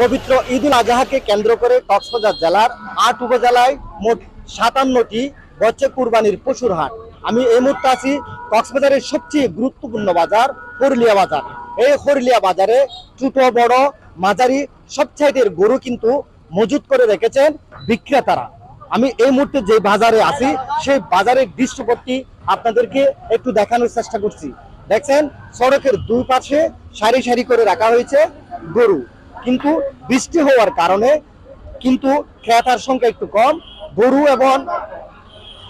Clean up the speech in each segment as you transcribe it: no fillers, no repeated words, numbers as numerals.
পবিত্র ঈদুল আজহাকে কেন্দ্র করে কক্সবাজার জেলার ৮ উপজেলায় মোট ৫৭টি হচ্ছে কুরবানির পশুর হাট। আমি এই মুহূর্তে আছি কক্সবাজারের সবচেয়ে গুরুত্বপূর্ণ বাজার হরলিয়া বাজার। এই হরলিয়া বাজারে ছোট বড় মাঝারি সব সাইডের গরু কিন্তু মজুত করে রেখেছেন বিক্রেতারা। আমি এই মুহূর্তে যে বাজারে আছি সেই বাজারের দৃশ্যপটটি আপনাদেরকে একটু দেখানোর চেষ্টা করছি। দেখছেন সড়কের দুই পাশে সারি সারি করে রাখা হয়েছে গরু, কিন্তু বৃষ্টি হওয়ার কারণে কিন্তু ক্রেতার সংখ্যা একটু কম, গরু এবং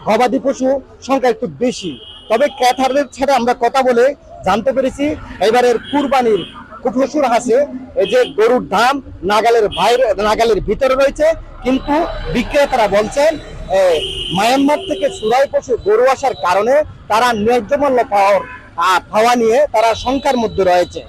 গবাদি পশু সংখ্যা একটু বেশি। তবে ক্রেতাদের সাথে আমরা কথা বলে জানতে পেরেছি এবারের কুরবানির পশুর হাসে এই যে গরুর দাম নাগালের ভিতরে রয়েছে, কিন্তু বিক্রেতারা বলছেন মায়ানমার থেকে চুরাই পশু গরু আসার কারণে তারা ন্যায্য মূল্য পাওয়া নিয়ে তারা শঙ্কার মধ্যে রয়েছে।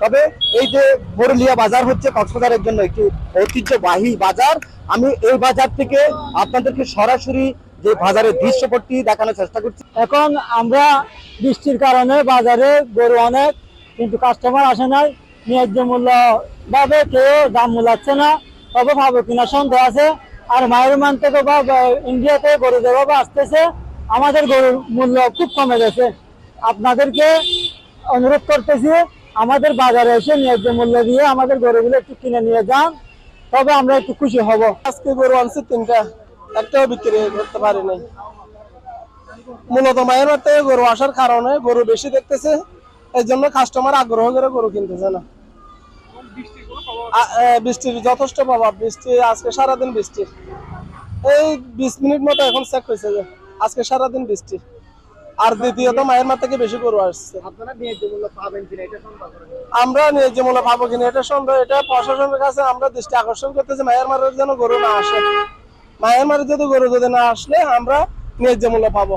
তবে এই যে হরলিয়া বাজার হচ্ছে কক্সবাজারের জন্য একটি ঐতিহ্যবাহী বাজার। আমি এই বাজার থেকে আপনাদেরকে সরাসরি যে বাজারের দৃশ্যপটটি দেখানোর চেষ্টা করছি। এখন আমরা বৃষ্টির কারণে বাজারে গরু অনেক, কিন্তু কাস্টমার আসে নাই, ন্যায্য মূল্য ভাবে কেউ দাম মূলাচ্ছে না। তবে ভাবো কিনা সন্দেহ আছে। আর মায়ানমার থেকে বা ইন্ডিয়াতে গরু যেভাবে আসতেছে, আমাদের গরুর মূল্য খুব কমে গেছে। আপনাদেরকে অনুরোধ করতেছি আমাদের বাজারে এসে ন্যায্য মূল্য দিয়ে আমাদের গরুগুলো একটু কিনে নিয়ে যান, তবে আমরা একটু খুশি হব। আজকে গরু আনছি ৩টা, একটাও বিক্রি করতে পারি নাই। মূলত মায়ানমার থেকে গরু আসার কারণে গরু বেশি দেখতেছে, এই জন্য কাস্টমার আগ্রহ করে গরু কিনতেছে না। বৃষ্টির যথেষ্ট প্রভাব, বৃষ্টি আজকে সারাদিন বৃষ্টি, এই ২০ মিনিট মতো এখন চেক হয়েছে যে আজকে সারাদিন বৃষ্টি। আর দ্বিতীয়ত মায়ানমার থেকে বেশি গরু আসছে। আপনারা ন্যায্য মূল্য পাবেন কিনা এটা সন্দেহ করেন? আমরা ন্যায্য মূল্য পাবো কিনা এটা সন্দেহ। এটা প্রশাসনের কাছে আমরা দৃষ্টি আকর্ষণ করতেছি, মায়ানমারের যেন গরু না আসে। মায়ানমারের যদি গরু না আসলে আমরা ন্যায্য মূল্য পাবো,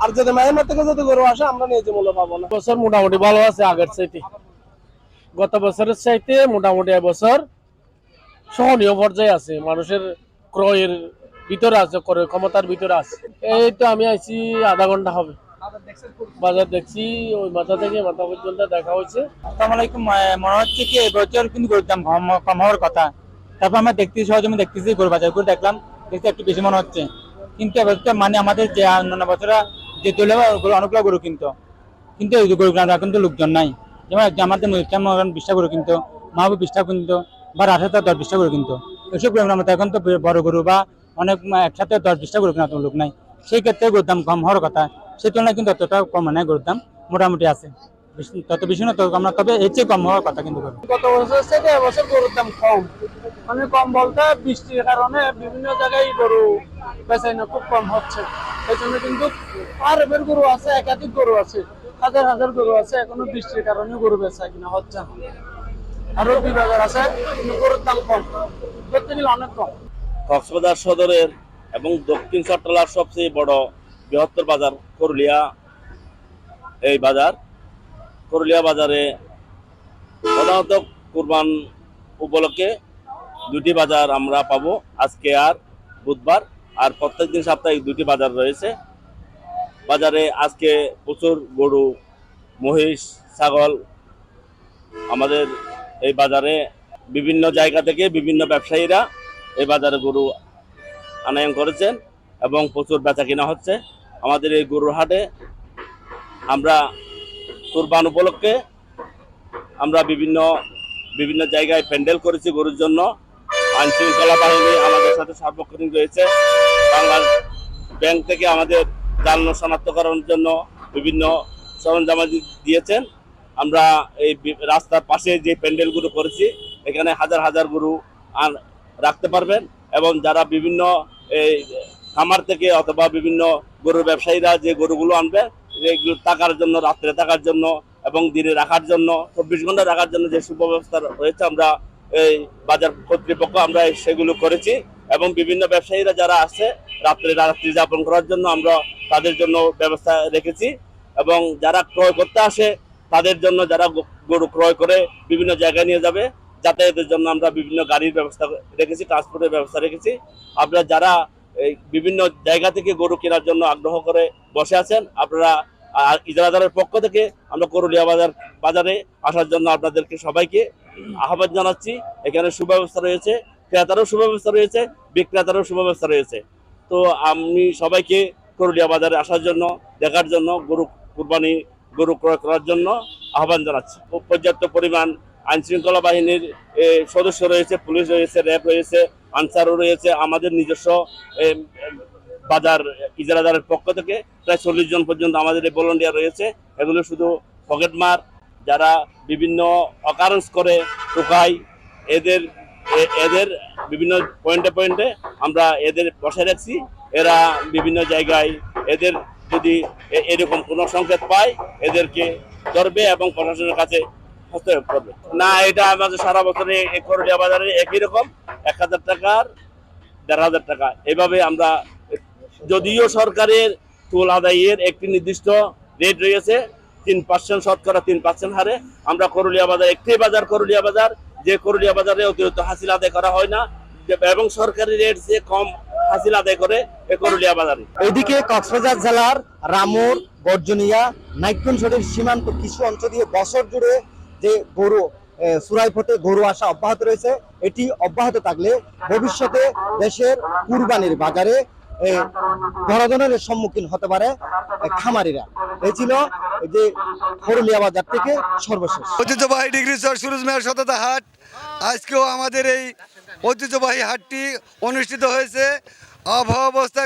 আর যদি মায়ানমার থেকে যদি গরু আসে আমরা ন্যায্য মূল্য পাবো না। বছর মোটামুটি ভালো আছে আগের চাইতে, গত বছরের চাইতে মোটামুটি এবছর সহনীয় পর্যায়ে আছে, মানুষের ক্রয়ের ভিতরে আছে, ক্রয় ক্ষমতার ভিতরে আছে। এই তো আমি আইছি আধা ঘন্টা হবে, বাজার দেখছি, ওই মাথা থেকে মাথা পর্যন্ত দেখা হয়েছে। আসসালামু আলাইকুম। মনে হচ্ছে কি এবছর কিন্তু গরুর দাম কম হওয়ার কথা। তারপর আমরা দেখতেছি সহজে দেখতেছি গরু বাজার করে দেখলাম, দেখতে একটু বেশি মনে হচ্ছে। কিন্তু এবছর মানে আমাদের যে অন্যান্য বছরা যে তুলে অনেকগুলো গরু কিন্তু এই গরু কিন্তু লোকজন নাই। যেমন আমাদের 20টা গরু কিন্তু মাহবুব 20টা কিন্তু বা 18টা 10-20টা গরু কিন্তু এসব গরু আমরা এখন তো বড় গরু বা অনেক একসাথে 10-20টা গরু কেনা লোক নাই। সেই ক্ষেত্রে গরুর দাম কম হওয়ার কথা, সেই তুলনায় কিন্তু অতটা কম নাই, গরুর দাম মোটামুটি আছে, তত বেশি না, তবে এর চেয়ে কম হওয়ার কথা কিন্তু। গত বছর থেকে এবছর গরুর দাম কম, মানে কম বলতে বৃষ্টির কারণে বিভিন্ন জায়গায় গরু বেচাইনা খুব কম হচ্ছে। এই জন্য কিন্তু আরবের গরু আছে, একাধিক গরু আছে, হাজার হাজার গরু আছে, এখনো বৃষ্টির কারণে গরু বেচা কিনা হচ্ছে। আরো বাজার আছে কিন্তু গরুর দাম কম, ধরতে গেলে অনেক কম। কক্সবাজার সদরের এবং দক্ষিণ চট্টলার সবচেয়ে বড় বৃহত্তর বাজার করলিয়া। এই বাজার করলিয়া বাজারে প্রধানত কুরবান উপলক্ষে দুটি বাজার আমরা পাবো, আজকে আর বুধবার। আর প্রত্যেকদিন সাপ্তাহিক দুটি বাজার রয়েছে। বাজারে আজকে প্রচুর গরু, মহিষ, ছাগল আমাদের এই বাজারে বিভিন্ন জায়গা থেকে বিভিন্ন ব্যবসায়ীরা এই বাজারে গরু আনয়ন করেছেন এবং প্রচুর বেচা কিনা হচ্ছে। আমাদের এই গরুর হাটে আমরা কুরবান উপলক্ষে আমরা বিভিন্ন জায়গায় প্যান্ডেল করেছি গরুর জন্য। আইন শৃঙ্খলা বাহিনী আমাদের সাথে সার্বক্ষণিক রয়েছে। বাংলাদেশ ব্যাংক থেকে আমাদের জাল শনাক্তকরণের জন্য বিভিন্ন সরঞ্জামাদি দিয়েছেন। আমরা এই রাস্তার পাশে যে প্যান্ডেলগুলো করেছি, এখানে হাজার হাজার গরু রাখতে পারবেন এবং যারা বিভিন্ন এই খামার থেকে অথবা বিভিন্ন গরুর ব্যবসায়ীরা যে গরুগুলো আনবে, এগুলো থাকার জন্য, রাত্রে থাকার জন্য এবং দিনে রাখার জন্য, 24 ঘন্টা রাখার জন্য যে সুব্যবস্থা রয়েছে, আমরা এই বাজার কর্তৃপক্ষ আমরা সেগুলো করেছি। এবং বিভিন্ন ব্যবসায়ীরা যারা আসছে রাত্রি যাপন করার জন্য আমরা তাদের জন্য ব্যবস্থা রেখেছি। এবং যারা ক্রয় করতে আসে তাদের জন্য, যারা গরু ক্রয় করে বিভিন্ন জায়গায় নিয়ে যাবে, যাতায়াতের জন্য আমরা বিভিন্ন গাড়ির ব্যবস্থা রেখেছি, ট্রান্সপোর্টের ব্যবস্থা রেখেছি। আপনারা যারা এই বিভিন্ন জায়গা থেকে গরু কেনার জন্য আগ্রহ করে বসে আছেন, আপনারা ইজারাদারের পক্ষ থেকে আমরা করলিয়া বাজারে আসার জন্য আপনাদেরকে সবাইকে আহ্বান জানাচ্ছি। এখানে সুব্যবস্থা রয়েছে, ক্রেতারও সুব্যবস্থা রয়েছে, বিক্রেতারও সুব্যবস্থা রয়েছে। তো আমি সবাইকে করুলিয়া বাজারে আসার জন্য, দেখার জন্য, গরু ক্রয় করার জন্য আহ্বান জানাচ্ছি। পর্যাপ্ত পরিমাণ আইন শৃঙ্খলা বাহিনীর সদস্য রয়েছে, পুলিশ রয়েছে, র্যাব রয়েছে, আনসারও রয়েছে। আমাদের নিজস্ব বাজার ইজারাদারের পক্ষ থেকে প্রায় 40 জন পর্যন্ত আমাদের এই ভলান্টিয়ার রয়েছে। এগুলো শুধু পকেটমার যারা বিভিন্ন অকারেন্স করে টোকাই, এদের বিভিন্ন পয়েন্টে আমরা এদের বসায় রাখছি। এরা বিভিন্ন জায়গায় এদের যদি এরকম কোনো সংকেত পায় এদেরকে ধরবে এবং প্রশাসনের কাছে হস্তক্ষেপ করবে। না, এটা আমাদের সারা বছরে করুলিয়া বাজারে একই রকম 1000 টাকার 1500 টাকা এভাবে আমরা, যদিও সরকারের টোল আদায়ের একটি নির্দিষ্ট রেট রয়েছে 3% শতকরা 3% হারে, আমরা করুলিয়া বাজার একটি বাজার করুলিয়া বাজার, যে করুলিয়া বাজারে অতিরিক্ত হাসিল আদায় করা হয় না এবং সরকারি রেট যে কম হাসিল আদায় করে এই করুলিয়া বাজারে। এদিকে কক্সবাজার জেলার রামুর, গর্জনিয়া, নাইক্ষ্যংছড়ির সীমান্ত কিছু অঞ্চল দিয়ে বছর জুড়ে যে গরু সুরাইপথে গরু আসা অব্যাহত রয়েছে, এটি অব্যাহত থাকলে ভবিষ্যতে দেশের কুরবানির বাজারে বড় ধরনের সম্মুখীন হতে পারে খামারিরা। এই ছিল যে করুলিয়া বাজার থেকে সর্বশেষ। ঐতিহ্যবাহী ডিগ্রি চর সুরুজ মেয়ার সততা হাট, আজকেও আমাদের এই ঐতিহ্যবাহী হাটটি অনুষ্ঠিত হয়েছে। আবহাওয়া অবস্থা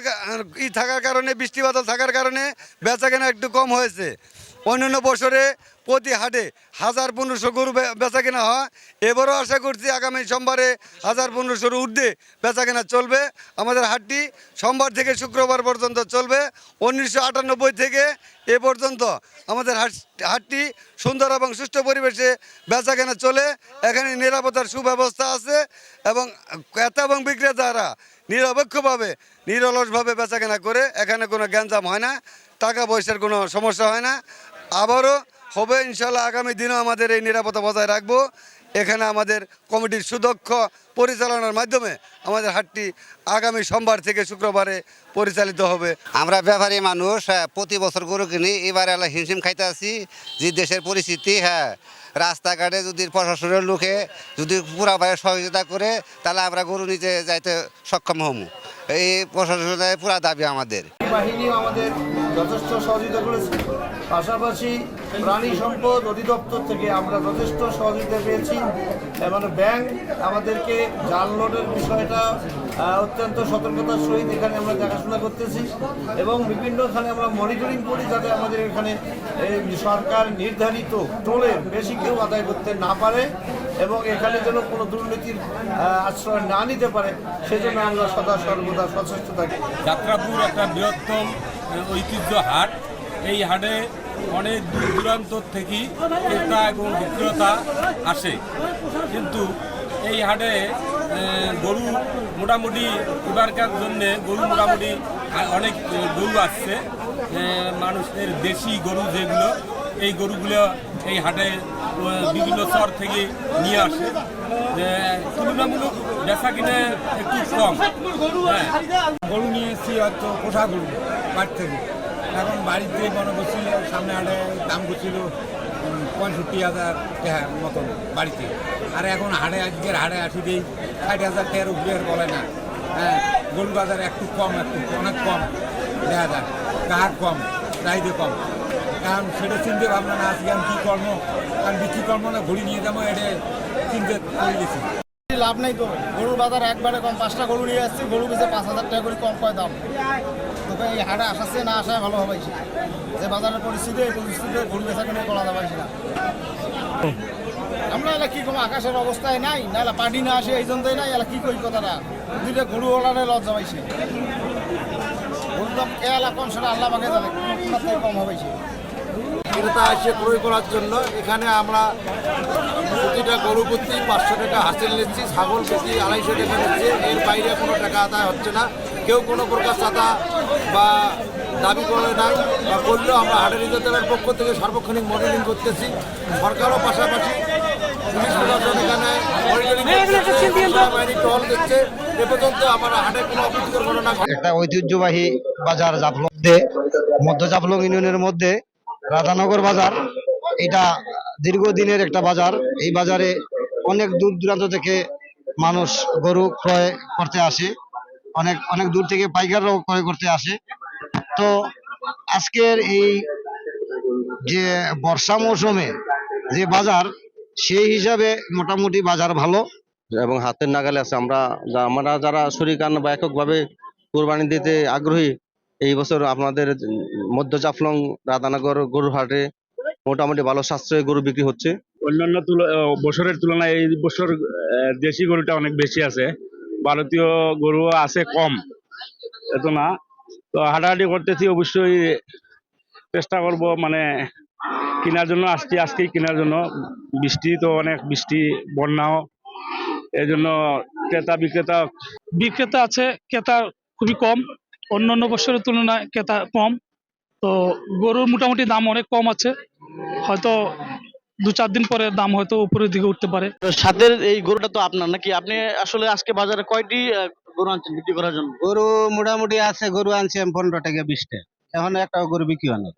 থাকার কারণে, বৃষ্টি বাদল থাকার কারণে বেচাকেনা একটু কম হয়েছে। অন্যান্য বছরে প্রতি হাটে 1000-1500 গরু বেচাকেনা হয়। এবারও আশা করছি আগামী সোমবারে 1000-1500 ঊর্ধ্বে বেচাকেনা চলবে। আমাদের হাটটি সোমবার থেকে শুক্রবার পর্যন্ত চলবে। 1998 থেকে এ পর্যন্ত আমাদের হাটটি সুন্দর এবং সুষ্ঠু পরিবেশে বেচাকেনা চলে। এখানে নিরাপত্তার সুব্যবস্থা আছে এবং ক্রেতা এবং বিক্রেতারা নিরপেক্ষভাবে নিরলসভাবে বেচাকেনা করে। এখানে কোনো গ্যাঞ্জাম হয় না, টাকা পয়সার কোনো সমস্যা হয় না। আবারও হবে ইনশাল্লাহ, আগামী দিনও আমাদের এই নিরাপত্তা বজায় রাখবো। এখানে আমাদের কমিটির সুদক্ষ পরিচালনার মাধ্যমে আমাদের হাটটি আগামী সোমবার থেকে শুক্রবারে পরিচালিত হবে। আমরা ব্যাপারী মানুষ, প্রতি বছর গরু কিনি। এবারে হিমশিম খাইতে আছি যে দেশের পরিস্থিতি। রাস্তাঘাটে যদি প্রশাসনের লোকে যদি পুরাভাবে সহযোগিতা করে তাহলে আমরা গরু নিতে যাইতে সক্ষম হব। এই প্রশাসনের পুরা দাবি আমাদের। বাহিনী আমাদের যথেষ্ট সহযোগিতা করেছে, পাশাপাশি প্রাণী সম্পদ অধিদপ্তর থেকে আমরা যথেষ্ট সহযোগিতা পেয়েছি এবং ব্যাংক আমাদেরকে জাল নোটের বিষয়টা অত্যন্ত সতর্কতার সহিত এখানে আমরা দেখাশোনা করতেছি এবং বিভিন্নখানে আমরা মনিটরিং করি যাতে আমাদের এখানে সরকার নির্ধারিত টোলের বেশি কেউ আদায় করতে না পারে এবং এখানে যেন কোনো দুর্নীতির আশ্রয় না নিতে পারে, সেজন্য আমরা সদা সর্বদা সচেষ্ট থাকি। যাত্রাপুর একটা বৃহত্তম ঐতিহ্য হাট। এই হাটে অনেক দূর দূরান্ত থেকেই ক্রেতা এবং বিক্রেতা আসে, কিন্তু এই হাটে গরু মোটামুটি এবারকার জন্যে গরু মোটামুটি অনেক গরু আসছে। মানুষের দেশি গরু যেগুলো, এই গরুগুলো এই হাটে বিভিন্ন চর থেকে নিয়ে আসে। তুলনামূলক বেচা কিনে একটু কম। গরু নিয়ে এসেছি হয়তো পোষা গরু বাড়ি থেকে। এখন বাড়িতে মনে করছি সামনে হাটে দাম করছিল 65,000 টাকা মতন বাড়িতে, আর এখন হাটে আজকের হাটে আসি দিই 60,000 টাকার উপরে বলে না। গরু বাজার একটু কম, একটু অনেক কম দেখা যায়, গ্রাহক কম, চাহিদা কম। কারণ সেটা চিনতে ভাবনা না আজকে আমি কী কর্ম, কারণ বিক্রি কর্ম না ঘুরি নিয়ে যাবো, এটা চিনতে করে গেছি। লাভ নেই তো, গরুর বাজার একবারে কম। 5টা গরু নিয়ে আসছি, গরু বেঁচে 5,000 টাকা করে কম কয় দাম। তবে এই হাটে আসাচ্ছে না আসায় ভালো হবে, যে বাজারের পরিস্থিতি, এই পরিস্থিতিতে গরু বেচা কিনে করা যাবে না। আমরা এলা কি কম, আকাশের অবস্থায় নাই, না এলা পার্টি না আসে এই জন্যই নাই। এলা কি করি কথাটা, দুইটা গরু ওলারে লজ্জা পাইছে। গরুর দাম এলা কম, সেটা আল্লাহ পাকে জানে, কোন থেকে কম হবে। ক্রেতা এসে ক্রয় করার জন্য এখানে আমরা প্রতিটা গরু প্রতি 500 টাকা হাসিল নিচ্ছি, ছাগল প্রতি 250 টাকা নিচ্ছে। এর বাইরে কোনো টাকা আদায় হচ্ছে না। কেউ কোনো প্রকার চাঁদা বা দাবি করে নাই বা করলেও আমরা হাটের ইজারাদারের পক্ষ থেকে সার্বক্ষণিক মনিটরিং করতেছি। সরকারও পাশাপাশি পুলিশ প্রশাসন এখানে মনিটরিং বাহিনী টহল দিচ্ছে। এ পর্যন্ত আমরা হাটে কোনো অপ্রীতিকর ঘটনা। একটা ঐতিহ্যবাহী বাজার জাফলং মধ্য জাফলং ইউনিয়নের মধ্যে রাধানগর বাজার। এটা দীর্ঘদিনের একটা বাজার। এই বাজারে অনেক দূর দূরান্ত থেকে মানুষ গরু ক্রয় করতে আসে, অনেক অনেক দূর থেকে পাইকাররাও ক্রয় করতে আসে। তো আজকের এই যে বর্ষা মৌসুমে যে বাজার, সেই হিসাবে মোটামুটি বাজার ভালো এবং হাতের নাগালে আছে। আমরা যারা শরীকান বা এককভাবে কোরবানি দিতে আগ্রহী, এই বছর আপনাদের মধ্য জাফলং রাধানগর গরুর হাটে মোটামুটি ভালো সাশ্রয়ী গরু বিক্রি হচ্ছে। অন্যান্য বছরের তুলনায় এই বছর দেশি গরুটা অনেক বেশি আছে, ভারতীয় গরু আছে কম, এত না। তো হাঁটাহাঁটি করতেছি, অবশ্যই চেষ্টা করব মানে কেনার জন্য আসছি, আজকেই কেনার জন্য। বৃষ্টি তো অনেক, বৃষ্টি বন্যাও, এই জন্য ক্রেতা বিক্রেতা আছে, ক্রেতা খুবই কম, অন্যান্য বছরের তুলনায় ক্রেতা কম। তো গরুর মোটামুটি দাম অনেক কম আছে, হয়তো 2-4 দিন পরে দাম হয়তো উপরের দিকে উঠতে পারে। সাথের এই গরুটা তো আপনার নাকি? আপনি আসলে আজকে বাজারে কয়টি গরু আনছেন বিক্রি করার জন্য? গরু মোটামুটি আছে, গরু আনছি আমি 15 টাকা 20টা, এখন একটা গরু বিক্রি হয় না।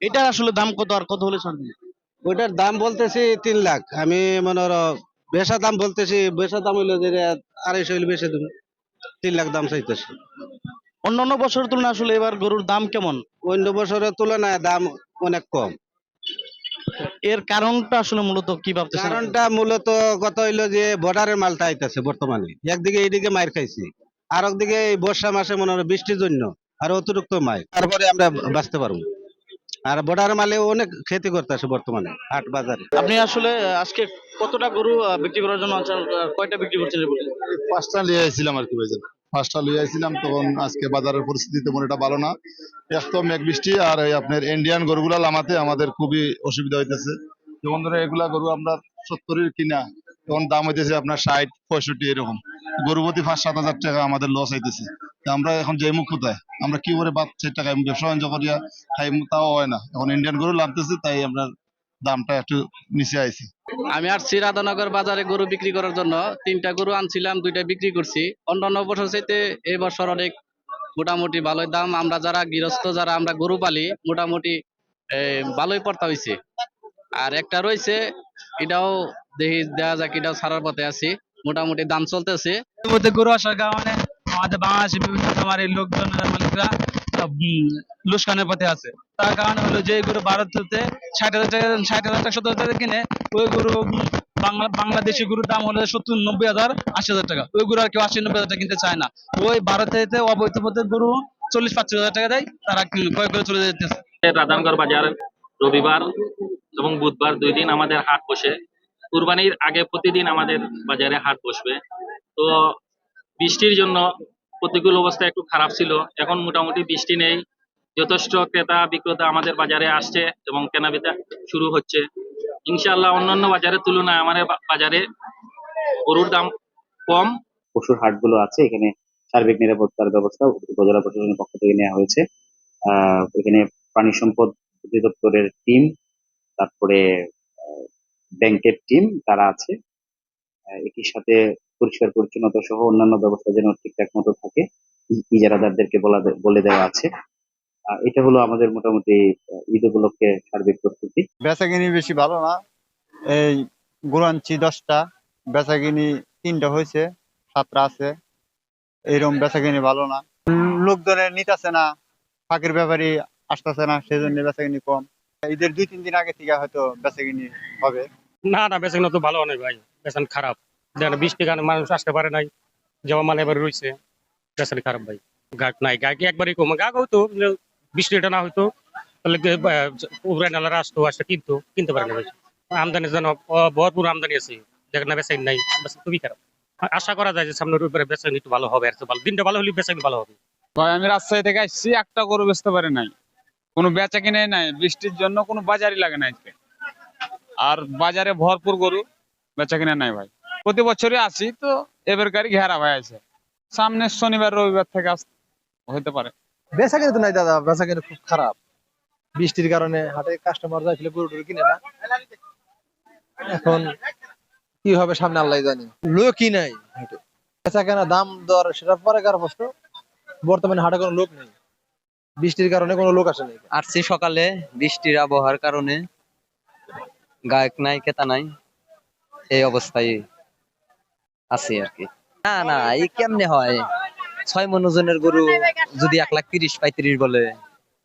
এটার আসলে দাম কত আর কত হলে ছাড়বেন? ওইটার দাম বলতেছি 3 লাখ, আমি মনে হলো বেচা দাম বলতেছি, বেচা দাম হইলো যে 250 হইলে বেচে দেবো, 3 লাখ দাম চাইতেছে। অন্যান্য বছরের তুলনায় আসলে এবার গরুর দাম কেমন? অন্য বছরের তুলনায় দাম অনেক কম। এর কারণটা আসলে মূলত কি ভাবতেছেন? কারণটা মূলত কথা হইলো যে বর্ডারের মালটা আইতেছে বর্তমানে, একদিকে এইদিকে মাইর খাইছি, আর একদিকে এই বর্ষা মাসে মনে হয় বৃষ্টির জন্য আর অতিরিক্ত মাইর, তারপরে আমরা বাঁচতে পারবো। আর বর্ডারের মালে অনেক ক্ষতি করতেছে বর্তমানে হাট বাজারে। আপনি আসলে আজকে কতটা গরু বিক্রি করার জন্য আনছেন? কয়টা বিক্রি করছেন? 5টা লিয়ে আইছিলাম আর কি ভাইজান, 5টা লিয়ে আইছিলাম। তখন আজকে বাজারের পরিস্থিতি তেমন এটা ভালো না, এত মেঘ বৃষ্টি, আর এই আপনার ইন্ডিয়ান গরুগুলা লামাতে আমাদের খুবই অসুবিধা হইতেছে। যেমন ধরো এগুলা গরু আমরা 70-এর কিনা, তখন দাম হইতেছে আপনার 60-65 এরকম, গরু প্রতি 5-7 হাজার টাকা আমাদের লস হইতেছে। আমরা এখন যে মুখ কোথায়, আমরা কি করে 5-6 টাকা ব্যবসা বাণিজ্য করিয়া খাই, তাও হয় না। এখন ইন্ডিয়ান গরু লাভতেছে, তাই আমরা দামটা একটু নিচে আইছি। আমি আসছি রাধানগর বাজারে গরু বিক্রি করার জন্য। 3টা গরু আনছিলাম, 2টা বিক্রি করছি। অন্যান্য বছর চাইতে এই বছর অনেক মোটামুটি ভালোই দাম। আমরা যারা গৃহস্থ, যারা আমরা গরু পালি, মোটামুটি ভালোই পড়তা হয়েছে। আর একটা রয়েছে, এটাও দেখি দেওয়া যাক, এটাও ছাড়ার পথে আছি, মোটামুটি দাম চলতেছে। এর মধ্যে গরু আসার কারণে আমাদের বাংলাদেশের বিভিন্ন খামারের লোকজন, মালিকরা লোকসানের পথে আছে। তার কারণে হলো যে গরু ভারত হতে 60,000 টাকা, 60,000 টাকা, 70,000 টাকা কিনে, ওই গরু বাংলাদেশি গরুর দাম হলো 70-90,000, 80,000 টাকা। ওই গরু আর কেউ 80-90,000 টাকা কিনতে চায় না। ওই ভারতে অবৈধ পথে গরু 40-45,000 টাকা দেয়, তারা ক্রয় করে চলে যেতেছে। রাধানগর বাজার রবিবার এবং বুধবার 2 দিন আমাদের হাট বসে। কুরবানির আগে প্রতিদিন আমাদের বাজারে হাট বসবে। তো বৃষ্টির জন্য প্রতিকূল অবস্থা একটু খারাপ ছিল, এখন মোটামুটি বৃষ্টি নেই, যথেষ্ট ক্রেতা বিক্রেতা আমাদের বাজারে আসছে এবং কেনাবেচা শুরু হচ্ছে। ইনশাআল্লাহ অন্যান্য বাজারের তুলনায় আমাদের বাজারে গরুর দাম কম। পশুর হাটগুলো আছে, এখানে সার্বিক নিরাপত্তার ব্যবস্থা উপজেলা প্রশাসনের পক্ষ থেকে নেওয়া হয়েছে। এখানে প্রাণী সম্পদ অধিদপ্তরের টিম, তারপরে ব্যাংকের টিম, তারা আছে। একই সাথে পরিষ্কার পরিচ্ছন্নতা সহ অন্যান্য ব্যবস্থা যেন ঠিকঠাক মতো থাকে, ইজারাদারদেরকে বলে দেওয়া আছে। এটা হলো আমাদের মোটামুটি ঈদ উপলক্ষে সার্বিক প্রস্তুতি। বেচাকিনি বেশি ভালো না, এই গরু আনছি 10টা, বেচাকিনি 3টা হয়েছে, 7টা আছে, এইরকম বেচাকিনি ভালো না। লোকজনের নিতেছে না, ফাঁকের ব্যাপারী আসতেছে না, সেই জন্য বেচাকিনি কম। ঈদের 2-3 দিন আগে থেকে হয়তো বেচাকিনি হবে। না বেচাকেনা তো ভালো নয় ভাই, বেচান খারাপ। যেন বৃষ্টির কারণে মানুষ আসতে পারে নাই, জমা মাল এবার রয়েছে, বেচান খারাপ ভাই। গাক নাই, গাকি একবারই কম। গাক হইতো, বৃষ্টিটা না হইতো তাহলে নালারা আসতো, আসতে কিনতে পারে না ভাই। আমদানি যেন ভরপুর আমদানি আছে, দেখেন না বেচাইন নাই, খুবই খারাপ। আশা করা যায় যে সামনের রবিবারে বেচাইন একটু ভালো হবে, আর ভালো দিনটা ভালো হলে বেচাইন ভালো হবে। ভাই আমি রাজশাহী থেকে আসছি, একটা গরু বেচতে পারে নাই, কোনো বেচা কিনে নাই, বৃষ্টির জন্য কোনো বাজারই লাগে না আজকে। আর বাজারে ভরপুর গরু, বেচা কিনে নাই ভাই। প্রতি বছরই আসি, তো এবারকারই ঘেরা ভাই আছে, সামনে শনিবার রবিবার থেকে হইতে পারে। বেচা কিনে তো নাই দাদা, বেচা কিনে খুব খারাপ। বৃষ্টির কারণে হাটে কাস্টমার যাইছিল, গরু টরু কিনে না। এখন কি হবে সামনে আল্লাহ জানে, লোকই নাই হাটে। বেচা কেনা দাম দর সেটা পরে কার প্রশ্ন, বর্তমানে হাটে কোনো লোক নেই, বৃষ্টির কারণে কোনো লোক আসে নাই। আসছি সকালে, বৃষ্টির আবহাওয়ার কারণে গায়ক নাই, ক্রেতা নাই, এই অবস্থায় আছি আর কি। না না, এই কেমনে হয়? 6 মণ ওজনের গরু যদি 1,30,35 বলে,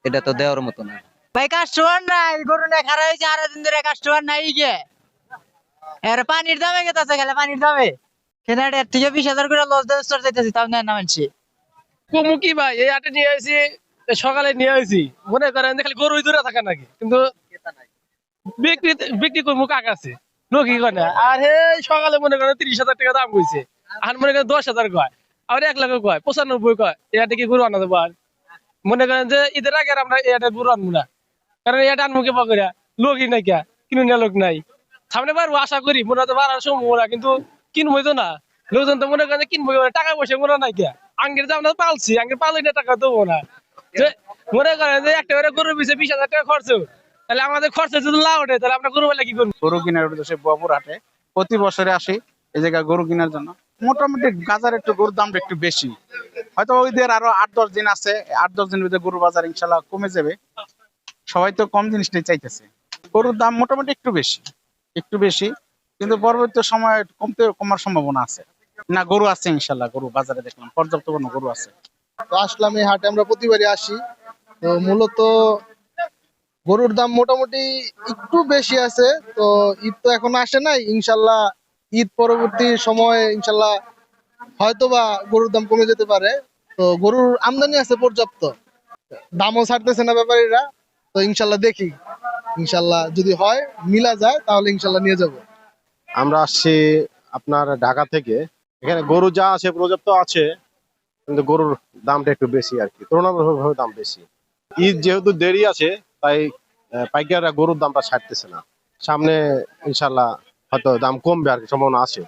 এটা তো দেওয়ার মতো না। ভাই কাস্টমার নাই, গরু না খারাপ হয়েছে, 2 দিন ধরে কাস্টমার নাই গে। এর পানির দামে গেছে, খেলে পানির দামে কেনার এর থেকে 20,000 করে লস দিয়ে স্টোর যাইতেছি, তাও নেয় না মানছি। কুমু কি ভাই, এই হাটে নিয়ে আসি, সকালে নিয়ে আসি, মনে করেন যে খালি গরুই দূরে থাকে নাকি, কিন্তু বিক্রি বিক্রি করবো কাক আছে লোক কি করে না। আর হে সকালে মনে করেন 30,000 টাকা দাম কইছে, আর মনে করেন 10,000 কয়, আর 1 লাখ কয়, 95 কয়। এই হাটে কি গরু আনা যাবো? আর মনে করেন যে ঈদের আগে আর আমরা এই হাটে গরু আনবো না, কারণ এই হাটে আনবো কে পাকড়া, লোকই নাই, কে কিনে নেওয়া লোক নাই। সামনে পারবো আশা করি, মনে হতে পারার সম্ভাবনা, কিন্তু কিনবই তো না লোকজন, তো মনে করেন যে কিনবো, টাকা পয়সা মনে নাই কে। আঙ্গের যে আমরা পালছি, আঙ্গের পালে না টাকা দেবো না। যে মনে করেন যে একটা করে গরু পিছে 20,000 টাকা খরচ, তাহলে আমাদের খরচ যদি না ওঠে, তাহলে আমরা গরু পালে কি করবো? গরু কেনার উদ্দেশ্যে বাবুর হাটে প্রতি বছরে আসি এই জায়গায় গরু কেনার জন্য। মোটামুটি বাজারে একটু গরুর দামটা একটু বেশি, হয়তো ওইদের আরো 8-10 দিন আছে, 8-10 দিনের ভিতরে গরুর বাজার ইনশাল্লাহ কমে যাবে। সবাই তো কম জিনিসটাই চাইতেছে। গরুর দাম মোটামুটি একটু বেশি, কিন্তু পরবর্তী সময় কমার সম্ভাবনা আছে। না, গরু আছে ইনশাল্লাহ, গরু বাজারে দেখলাম পর্যাপ্ত কোনো গরু আছে। তো আসলাম এই হাটে, আমরা প্রতিবারই আসি। তো মূলত গরুর দাম মোটামুটি একটু বেশি আছে। তো ঈদ তো এখন আসে নাই, ইনশাল্লাহ ঈদ পরবর্তী সময় ইনশাল্লাহ হয়তোবা গরুর দাম কমে যেতে পারে। তো গরুর আমদানি আছে পর্যাপ্ত, দামও ছাড়তেছে না ব্যাপারীরা। তো ইনশাল্লাহ দেখি, ইনশাল্লাহ যদি হয় মিলা যায় তাহলে ইনশাল্লাহ নিয়ে যাব। আমরা আসছি আপনার ঢাকা থেকে। এখানে গরু যা আছে পর্যাপ্ত আছে, কিন্তু গরুর দামটা একটু বেশি আর কি, তুলনামূলকভাবে দাম বেশি। ঈদ যেহেতু দেরি আছে, তাই পাইকাররা গরুর দামটা ছাড়তেছে না। সামনে ইনশাল্লাহ হয়তো দাম কমবে আর কি, সম্ভাবনা আছে।